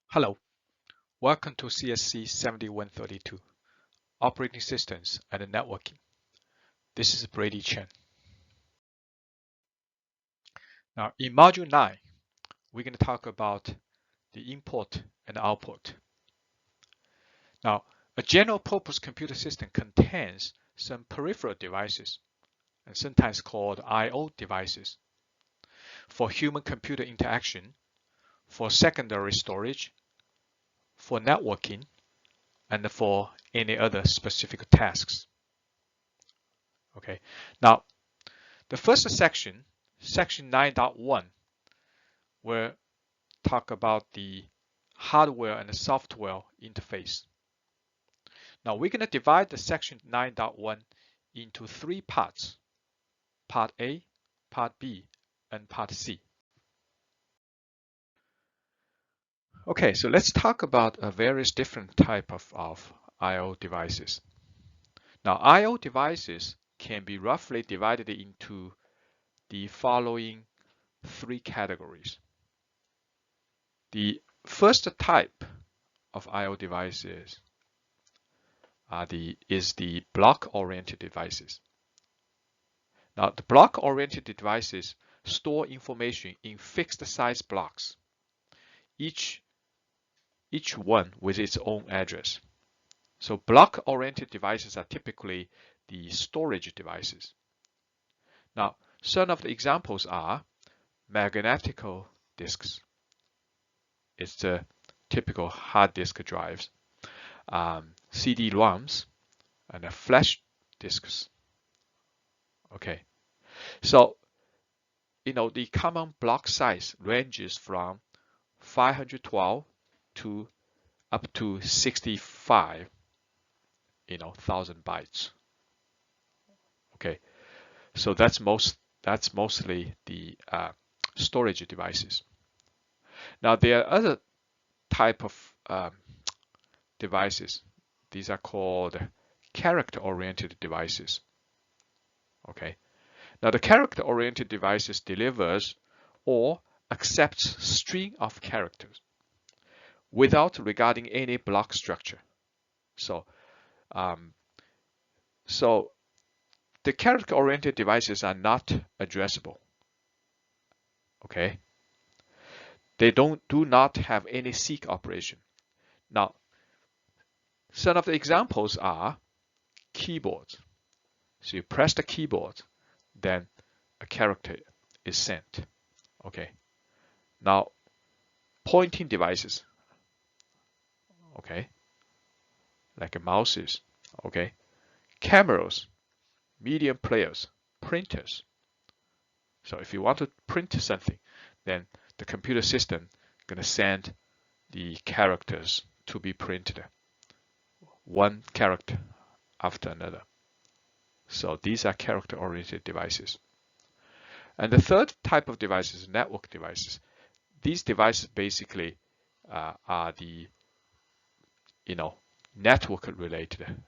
Hello, welcome to CSC7132, Operating Systems and Networking. This is Brady Chen. Now, in Module 9, we're going to talk about the input and output. Now, a general purpose computer system contains some peripheral devices, and sometimes called I/O devices, for human-computer interaction, for secondary storage, for networking, and for any other specific tasks. Okay, now the first section, section 9.1, will talk about the hardware and the software interface. Now we're going to divide the section 9.1 into three parts: part A, part B, and part C. Okay, so let's talk about various different type of I/O devices. Now I/O devices can be roughly divided into the following three categories. The first type of I/O devices is the block-oriented devices. Now, the block-oriented devices store information in fixed size blocks, each one with its own address. So block-oriented devices are typically the storage devices. Now, some of the examples are magnetical disks. It's the typical hard disk drives, CD-ROMs, and flash disks. Okay, so the common block size ranges from 512 to up to 65 thousand bytes. Okay, so that's mostly the storage devices. Now there are other type of devices. These are called character-oriented devices. Okay, now the character-oriented devices delivers or accepts string of characters without regarding any block structure. So the character-oriented devices are not addressable. Okay, they do not have any seek operation. Now, some of the examples are keyboards. So you press the keyboard, then a character is sent. Okay. Now, pointing devices. Okay. Like mouses. Okay. Cameras, media players, printers. So if you want to print something, then the computer system gonna send the characters to be printed, one character after another. So these are character-oriented devices. And the third type of device is network devices. These devices basically are the network-related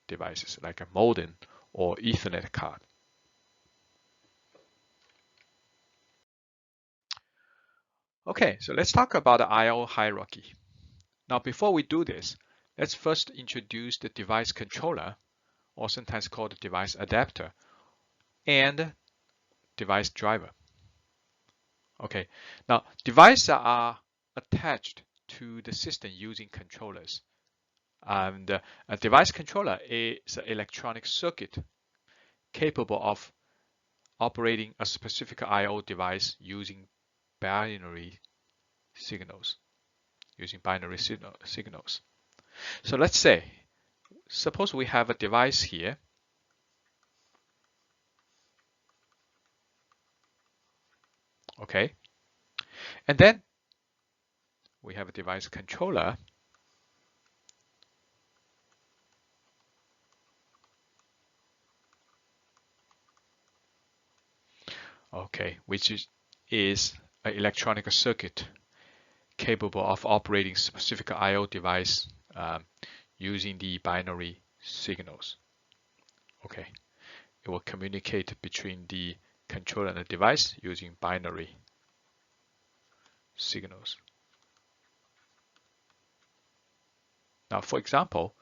devices, like a modem or Ethernet card. Okay, so let's talk about the I/O hierarchy. Now, before we do this, let's first introduce the device controller, or sometimes called the device adapter, and device driver. Okay, now devices are attached to the system using controllers. And a device controller is an electronic circuit capable of operating a specific I/O device using binary signals. So let's say, suppose we have a device here. Okay, and then we have a device controller. Okay, which is an electronic circuit capable of operating specific I/O device using the binary signals. Okay, it will communicate between the controller and the device using binary signals. Now, for example,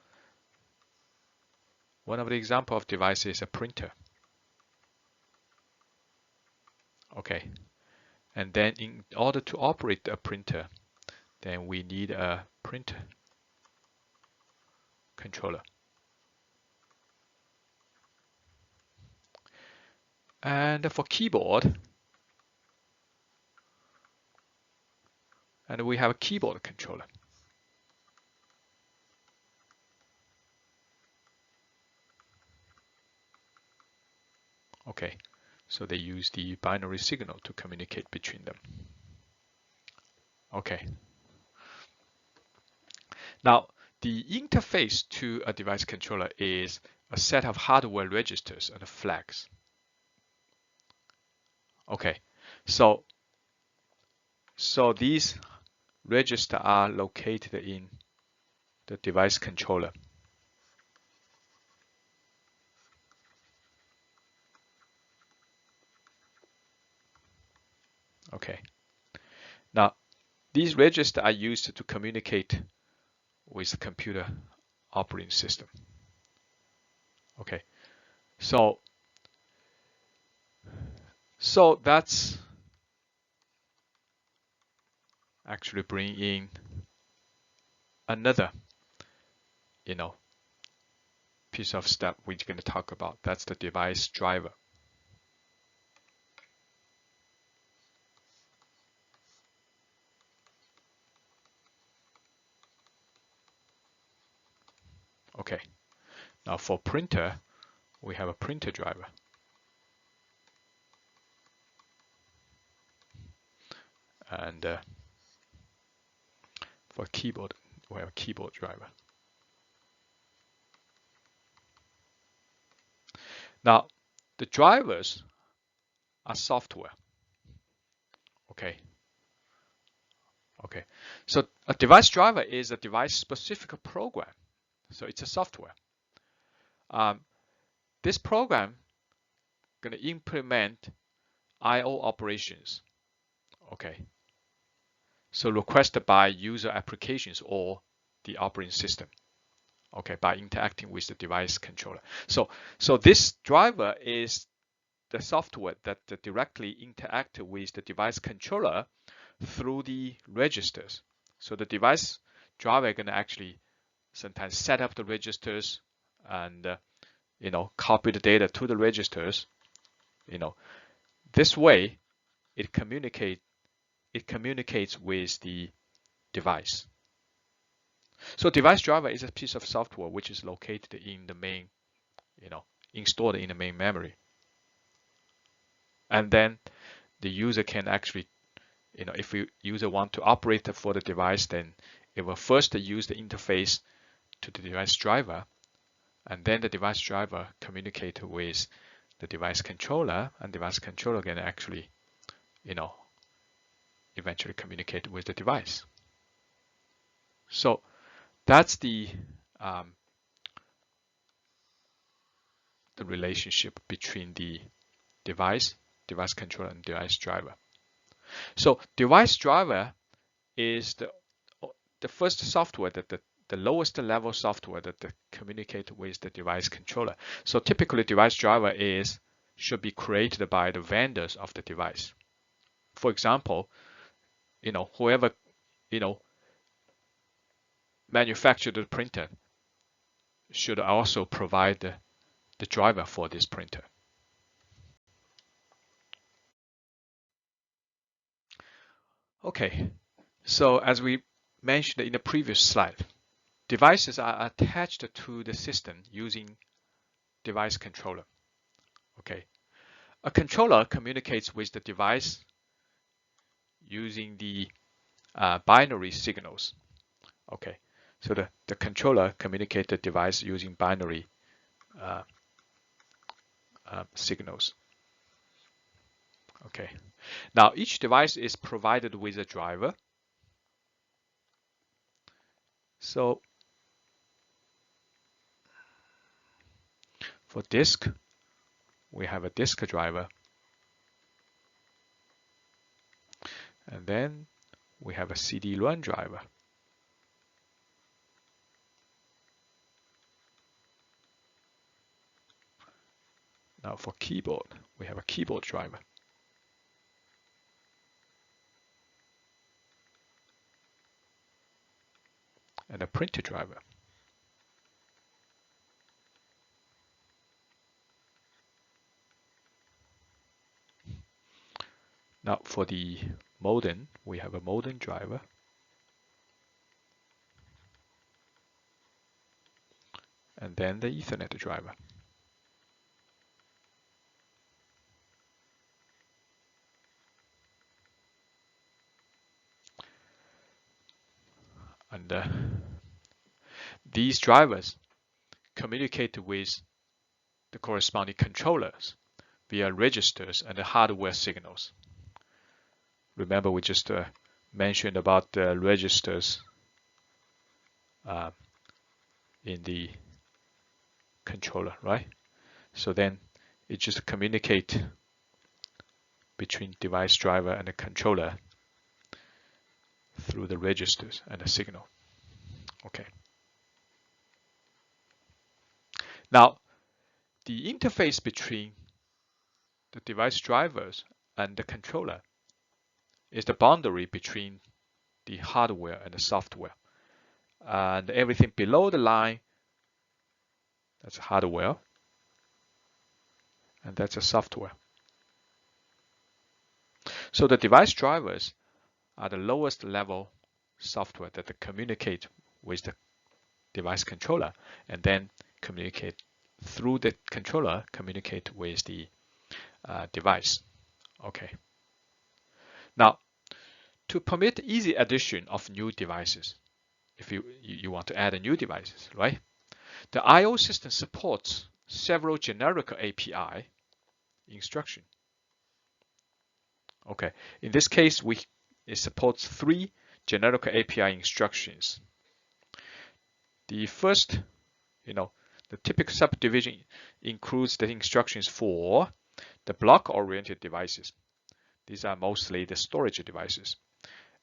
one of the example of device is a printer. Okay, and then in order to operate a printer, then we need a printer controller. And for keyboard, and we have a keyboard controller. Okay, so they use the binary signal to communicate between them. Okay. Now, the interface to a device controller is a set of hardware registers and flags. Okay, so these registers are located in the device controller. Okay. Now, these registers are used to communicate with the computer operating system. Okay. So that's actually bring in another, piece of stuff we're going to talk about. That's the device driver. Okay. Now for printer, we have a printer driver. And for keyboard, we have a keyboard driver. Now, the drivers are software. Okay. Okay. So a device driver is a device-specific program. So it's a software. This program going to implement I/O operations. Okay. So requested by user applications or the operating system. Okay, by interacting with the device controller. So this driver is the software that directly interact with the device controller through the registers. So the device driver is going to actually sometimes set up the registers and copy the data to the registers. This way it communicates with the device. So device driver is a piece of software which is located in the main, installed in the main memory. And then the user can actually, if the user want to operate for the device, then it will first use the interface to the device driver, and then the device driver communicate with the device controller, and device controller can actually, eventually communicate with the device. So that's the relationship between the device controller, and device driver. So device driver is the first software that the lowest level software that communicate with the device controller. So typically device driver should be created by the vendors of the device. For example, whoever, manufactured the printer should also provide the driver for this printer. Okay, so as we mentioned in the previous slide, devices are attached to the system using device controller. Okay, a controller communicates with the device using the binary signals. Okay, so the controller communicates the device using binary signals. Okay, now each device is provided with a driver. So for disk, we have a disk driver. And then we have a CD-ROM driver. Now for keyboard, we have a keyboard driver. And a printer driver. Now for the modem, we have a modem driver. And then the Ethernet driver. And these drivers communicate with the corresponding controllers via registers and the hardware signals. Remember, we just mentioned about the registers in the controller, right? So then it just communicates between device driver and the controller through the registers and the signal. Okay. Now, the interface between the device drivers and the controller is the boundary between the hardware and the software. And everything below the line, that's hardware, and that's a software. So the device drivers are the lowest level software that communicate with the device controller, and then communicate through the controller, communicate with the device. Okay. Now, to permit easy addition of new devices, if you want to add a new devices, right? The I/O system supports several generic API instruction. Okay, in this case, it supports 3 generic API instructions. The first, the typical subdivision includes the instructions for the block-oriented devices. These are mostly the storage devices.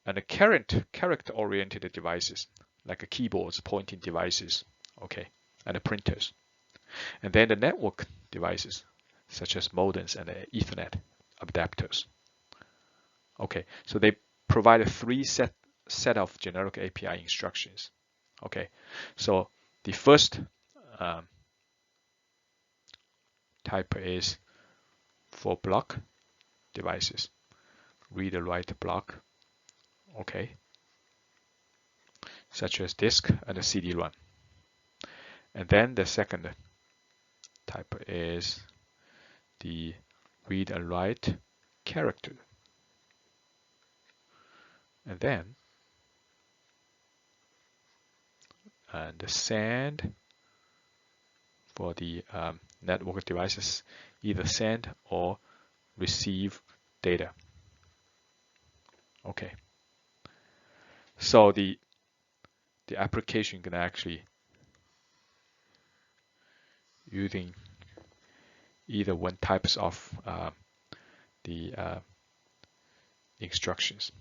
And the character-oriented devices, like keyboards, pointing devices, okay, and the printers. And then the network devices, such as modems and Ethernet adapters. Okay, so they provide a 3 set of generic API instructions. Okay, so the first type is for block devices, read or write block, okay, such as disk and a CD-ROM. And then the second type is the read and write character. And then the send for the network devices, either send or receive data. Okay. So the application can actually using either one types of the instructions.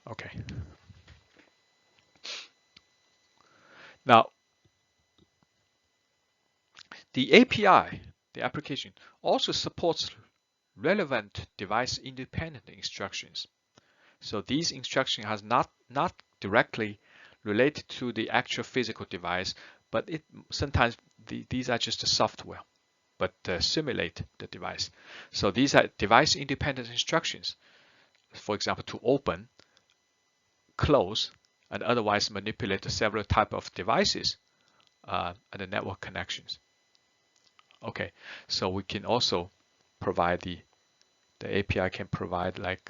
Okay. Now, the API, the application, also supports relevant device-independent instructions. So these instructions are not directly related to the actual physical device, but sometimes these are just the software, but simulate the device. So these are device-independent instructions. For example, to open, close, and otherwise manipulate several types of devices and the network connections. Okay, so we can also provide the API can provide like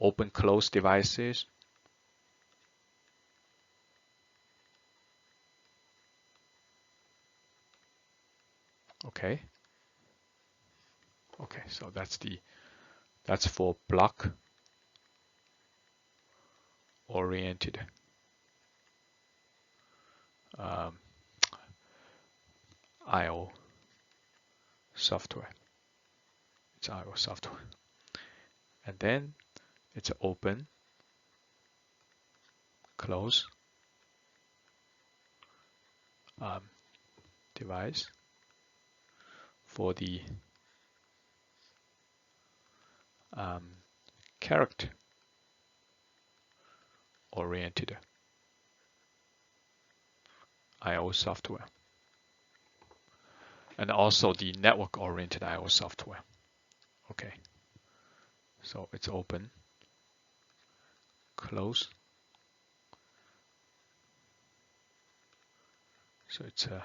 open close devices. Okay, so that's for block oriented I/O software. It's I/O software, and then it's open, close, device for the character oriented I/O software, and also the network oriented I/O software. Okay, so it's open, close. So it's a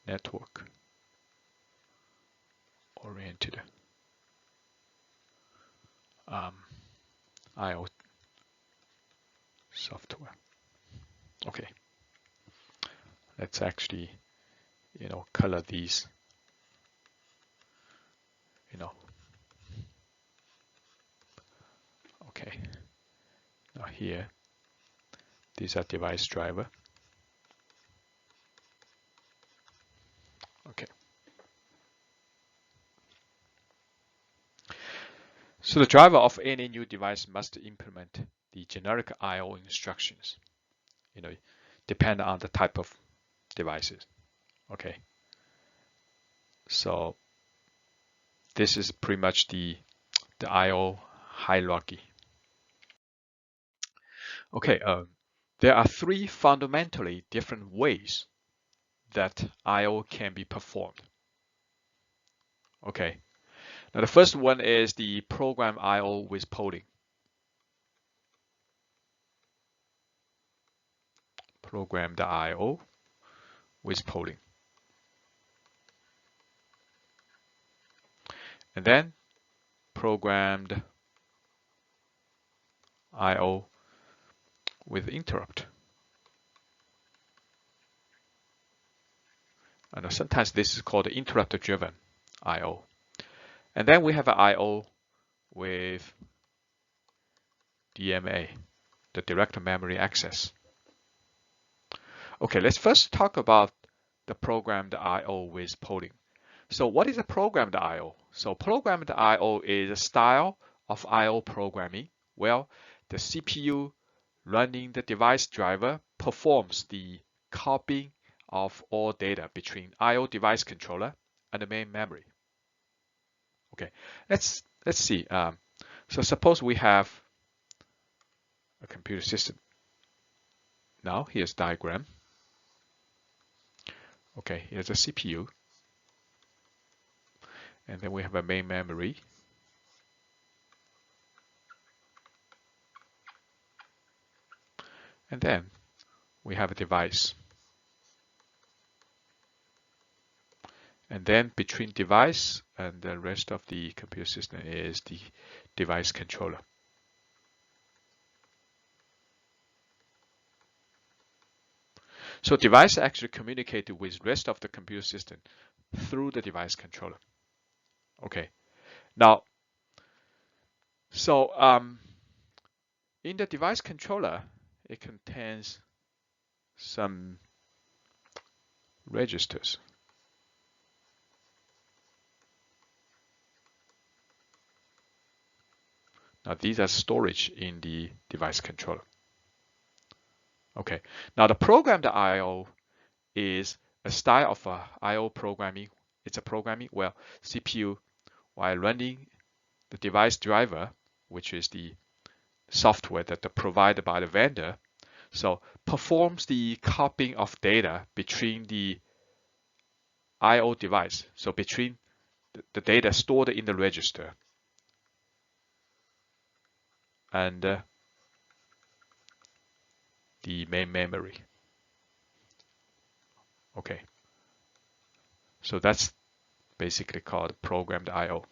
network oriented I/O software. Okay, let's actually, color these, Okay, now here, these are device driver. Okay. So the driver of any new device must implement the generic I/O instructions, depend on the type of devices. Okay. So this is pretty much the I/O hierarchy. Okay, there are three fundamentally different ways that I/O can be performed. Okay, now the first one is the program I/O with polling. Programmed I/O with polling. And then programmed I/O with interrupt. And sometimes this is called interrupt-driven I/O. And then we have an I/O with DMA, the direct memory access. Okay, let's first talk about the programmed I/O with polling. So what is a programmed I/O? So programmed I/O is a style of I/O programming where the CPU running the device driver performs the copying of all data between I/O device controller and the main memory. Okay, let's see. So suppose we have a computer system. Now here's diagram. Okay, here's a CPU, and then we have a main memory. And then we have a device. And then between device and the rest of the computer system is the device controller. So device actually communicated with rest of the computer system through the device controller. Okay. Now, so in the device controller, it contains some registers. Now these are storage in the device controller. Okay. Now the programmed I/O is a style of I/O programming. It's a programming where CPU, while running the device driver, which is the software that are provided by the vendor, so performs the copying of data between the I/O device, so between the data stored in the register and the main memory. Okay, so that's basically called programmed I/O.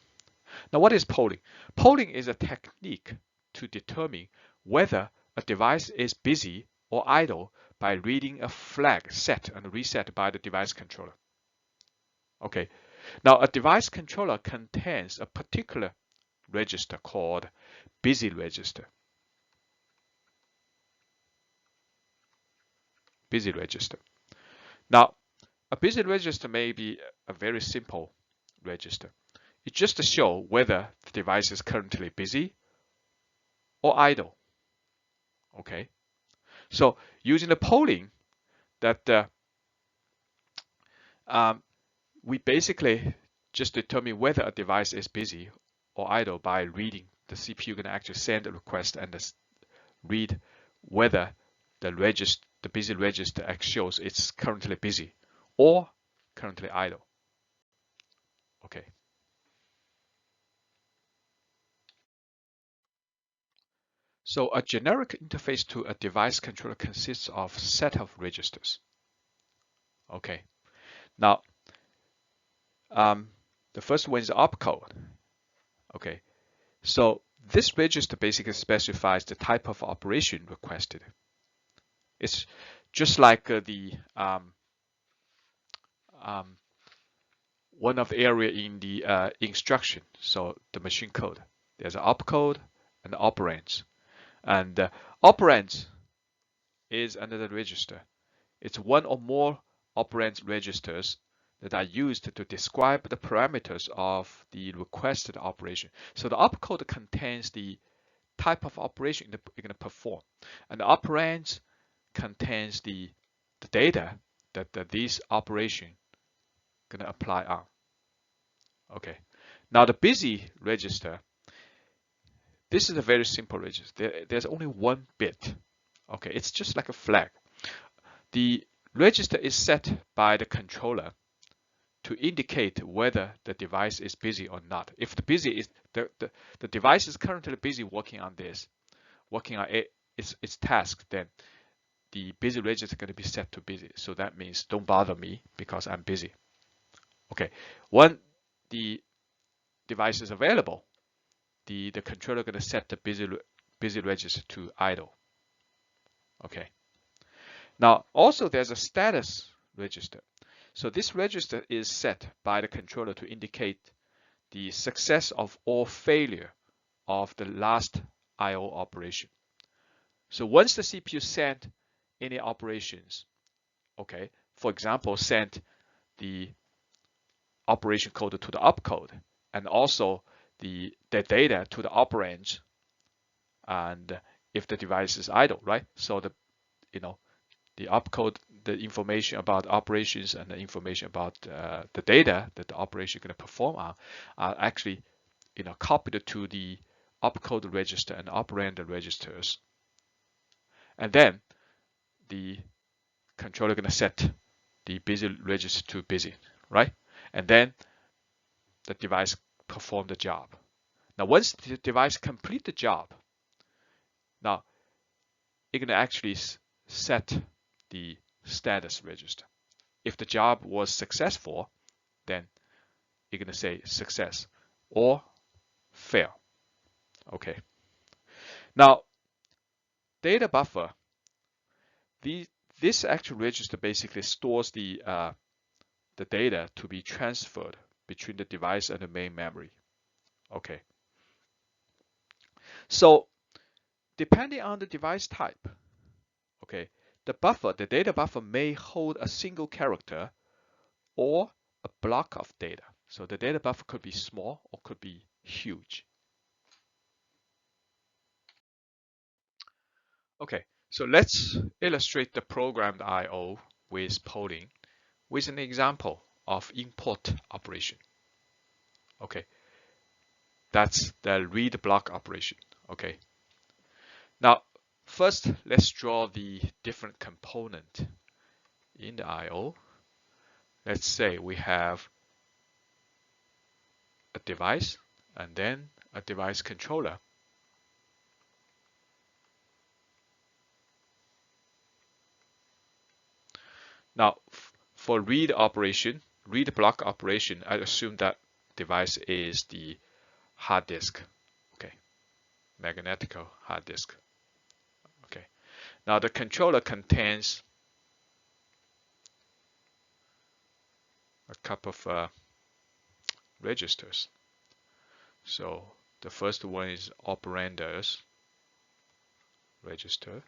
Now, what is polling? Polling is a technique to determine whether a device is busy or idle by reading a flag set and reset by the device controller. Okay, now a device controller contains a particular register called busy register. Busy register. Now, a busy register may be a very simple register. It just shows whether the device is currently busy or idle. Okay, So using the polling, that we basically just determine whether a device is busy or idle by reading. The CPU can actually send a request and read whether the busy register actually shows it's currently busy or currently idle. Okay. So a generic interface to a device controller consists of a set of registers. Okay. Now, the first one is opcode. Okay. So this register basically specifies the type of operation requested. It's just like one of the area in the instruction. So the machine code. There's an opcode and operands. And operands is another register. It's one or more operand registers that are used to describe the parameters of the requested operation. So the opcode contains the type of operation you're going to perform, and the operands contains the data that this operation going to apply on. Okay. Now the busy register, this is a very simple register. There's only one bit. Okay, it's just like a flag. The register is set by the controller to indicate whether the device is busy or not. If the busy is the device is currently busy working on its task, then the busy register is going to be set to busy. So that means don't bother me because I'm busy. Okay, when the device is available, the controller is going to set the busy register to idle. Okay. Now also there's a status register. So this register is set by the controller to indicate the success of or failure of the last I/O operation. So once the CPU sent any operations, okay, for example, sent the operation code to the opcode and also the data to the operands, and if the device is idle, right? So the opcode, the information about operations and the information about the data that the operation is going to perform on are actually copied to the opcode register and operand registers. And then the controller is going to set the busy register to busy, right? And then the device perform the job. Now once the device complete the job, now it's going to actually set the status register. If the job was successful, then you're going to say success or fail. Okay. Now, data buffer, this actual register basically stores the data to be transferred between the device and the main memory. Okay. So, depending on the device type, okay, the data buffer may hold a single character or a block of data. So the data buffer could be small or could be huge. Okay, so let's illustrate the programmed I/O with polling with an example of import operation. Okay, that's the read block operation. Okay, now first let's draw the different component in the I/O. Let's say we have a device and then a device controller. Now for read block operation, I assume that device is the hard disk. Okay, magnetical hard disk. Okay, now the controller contains a couple of registers. So the first one is operands register,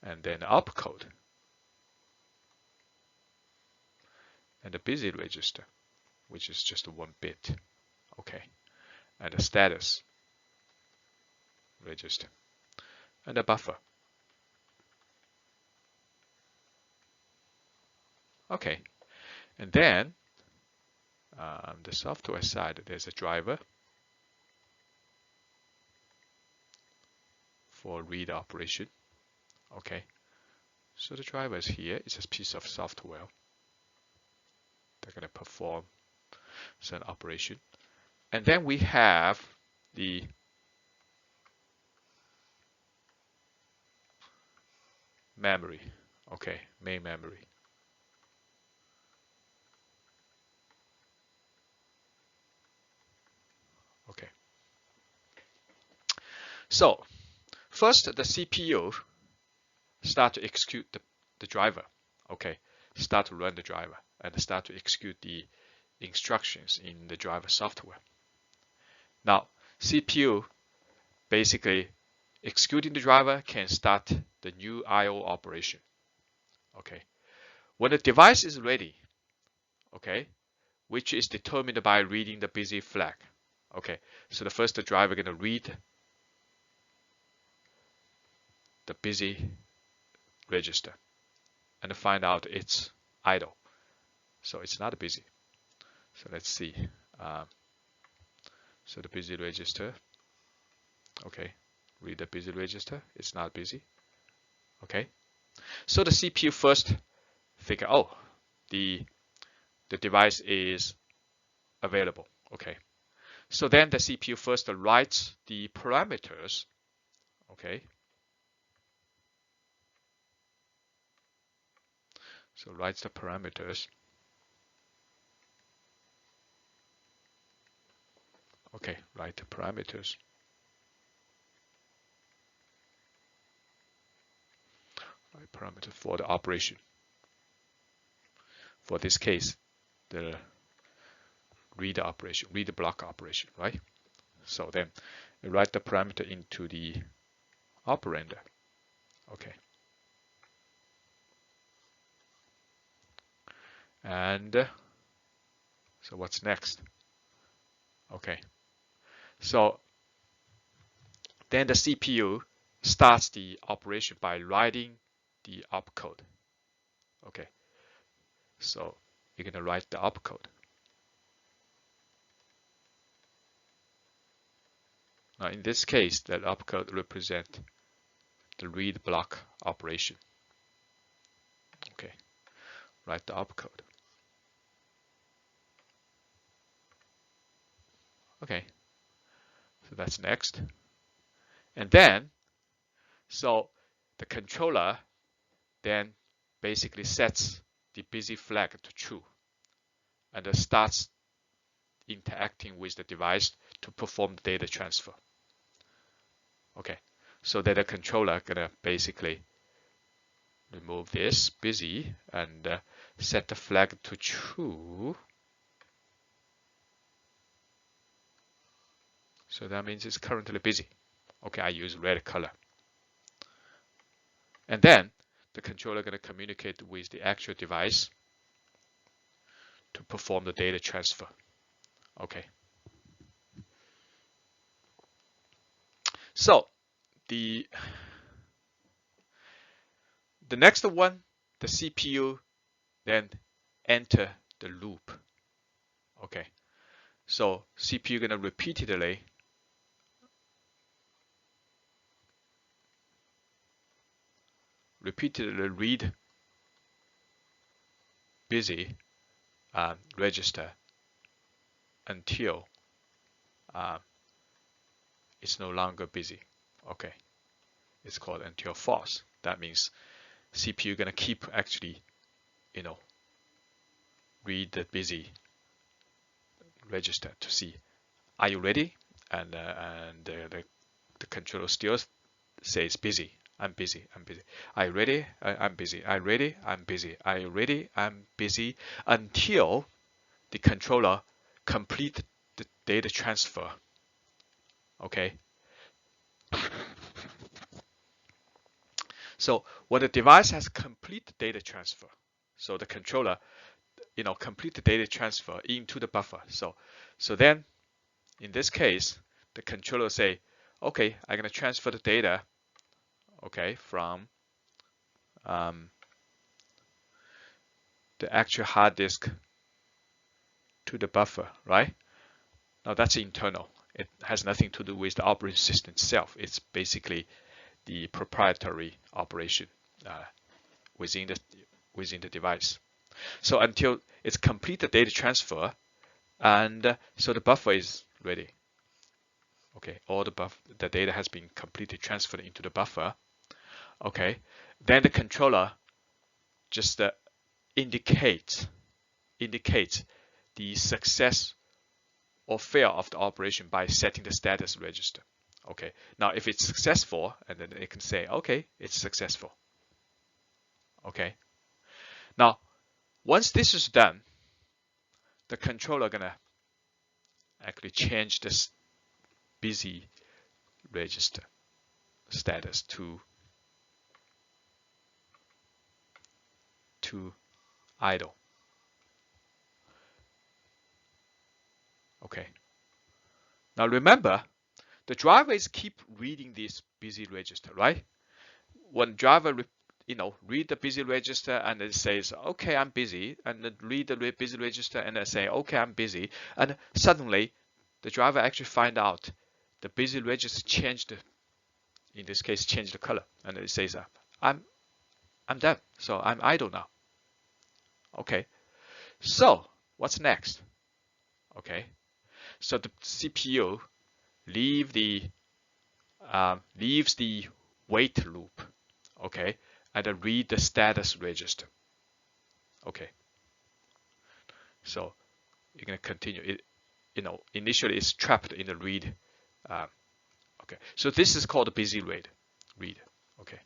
and then opcode, and the busy register, which is just 1 bit. Okay, and the status register, and the buffer. Okay, and then the software side, there's a driver for read operation. Okay, so the driver is here. It's a piece of software. They're going to perform certain operation. And then we have the memory. Okay, main memory. Okay. So first, the CPU start to execute the driver. Okay, start to run the driver and start to execute the instructions in the driver software. Now, CPU basically executing the driver can start the new I/O operation. Okay, when the device is ready, okay, which is determined by reading the busy flag. Okay, so the first driver going to read the busy register and find out it's idle. So it's not busy. So let's see. So the busy register. Okay, read the busy register. It's not busy. Okay, so the CPU first figure, oh, the device is available. Okay, so then the CPU first writes the parameters. Okay, so writes the parameters. Okay, write the parameters. Write parameter for the operation. For this case, the read operation, read block operation, right? So then you write the parameter into the operander. Okay. And so what's next? Okay. So then the CPU starts the operation by writing the opcode. Okay. So you're going to write the opcode. Now in this case, that opcode represents the read block operation. Okay. Write the opcode. Okay. So that's next. And then, so the controller then basically sets the busy flag to true and starts interacting with the device to perform the data transfer. Okay, so that the controller gonna basically remove this busy and set the flag to true. So that means it's currently busy. Okay, I use red color. And then the controller gonna communicate with the actual device to perform the data transfer. Okay. So the next one, the CPU then enter the loop. Okay. So CPU gonna repeatedly read busy register until it's no longer busy. Okay, it's called until false. That means CPU gonna keep actually, read the busy register to see, are you ready? And the controller still says busy. I'm busy. I'm busy. Are you ready? I'm busy. Are you ready? I'm busy. Are you ready? I'm busy. Until the controller complete the data transfer. Okay. So when the device has complete data transfer, so the controller, complete the data transfer into the buffer. So then in this case, the controller say, okay, I'm gonna transfer the data, okay, from the actual hard disk to the buffer, right? Now that's internal. It has nothing to do with the operating system itself. It's basically the proprietary operation within the device. So until it's complete the data transfer, and so the buffer is ready. Okay, all the data has been completely transferred into the buffer. Okay, then the controller just indicates the success or fail of the operation by setting the status register. Okay, now if it's successful, and then it can say, okay, it's successful. Okay, now once this is done, the controller gonna actually change this busy register status to idle. Okay. Now remember, the driver is keep reading this busy register, right? When driver read the busy register and it says, okay, I'm busy, and then read the busy register and then say, okay, I'm busy, and suddenly the driver actually find out the busy register changed, in this case, changed the color, and it says, I'm done, so I'm idle now. Okay, so what's next? Okay, so the CPU leaves the wait loop, okay, and read the status register. Okay, so you're gonna continue it. Initially it's trapped in the read. Okay, so this is called a busy read. Okay,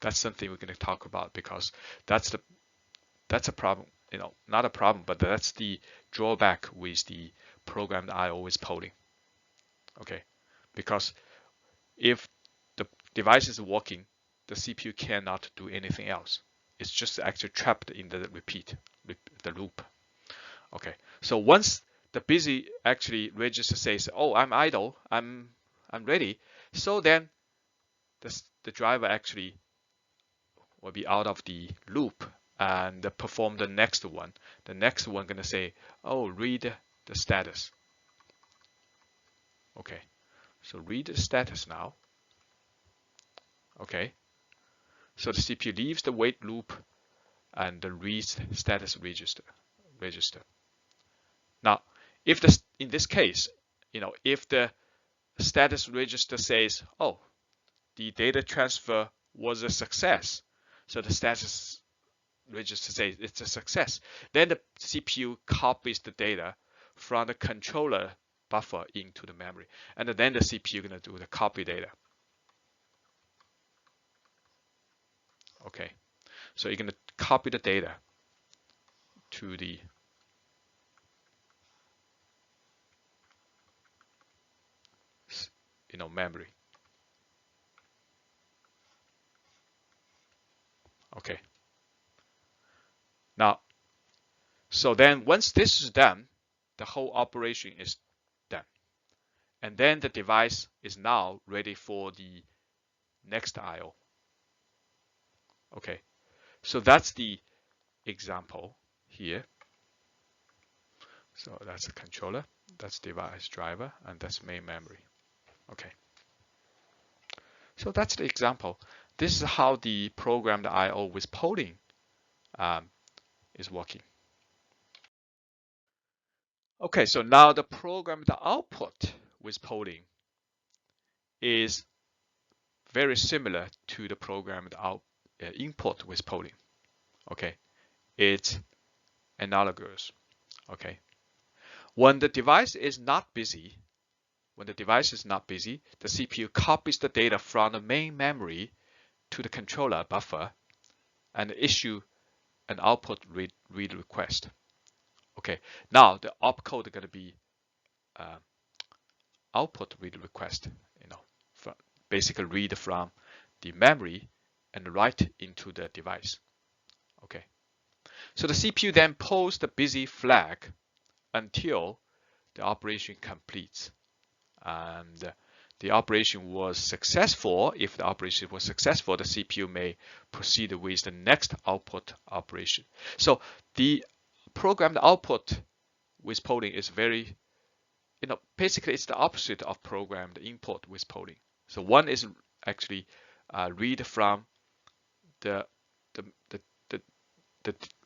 that's something we're gonna talk about because that's a problem. Not a problem, but that's the drawback with the programmed I/O with polling. Okay, because if the device is working, the CPU cannot do anything else. It's just actually trapped in the the loop. Okay, so once the busy actually register says, oh, I'm idle, I'm ready, so then the driver actually will be out of the loop and perform the next one. The next one gonna say, oh, read the status. Okay, so read the status now. Okay, so the CPU leaves the wait loop and reads status register. Now, if in this case, if the status register says, oh, the data transfer was a success, so the status register says it's a success, then the CPU copies the data from the controller buffer into the memory, and then the CPU gonna do the copy data. Okay, so you're gonna copy the data to the memory. Okay. Now, so then once this is done, the whole operation is done. And then the device is now ready for the next I/O. Okay, so that's the example here. So that's the controller, that's device driver, and that's main memory. Okay, so that's the example. This is how the programmed I/O with polling is working. Okay, so now the programmed output with polling is very similar to the programmed input with polling. Okay, it's analogous. Okay, when the device is not busy, the CPU copies the data from the main memory to the controller buffer and issue an output read request. Okay, now the opcode is going to be output read request. Basically read from the memory and write into the device. Okay, so the CPU then pulls the busy flag until the operation completes, and the operation was successful, if the operation was successful, the CPU may proceed with the next output operation. So the programmed output with polling is very, basically it's the opposite of programmed input with polling. So one is actually read from the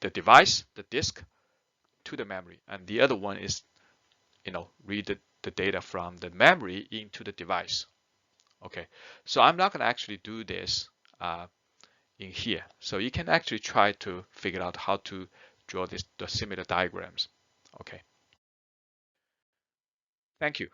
device, the disk, to the memory, and the other one is, read the data from the memory into the device. Okay, so I'm not going to actually do this in here. So you can actually try to figure out how to draw the similar diagrams. Okay, thank you.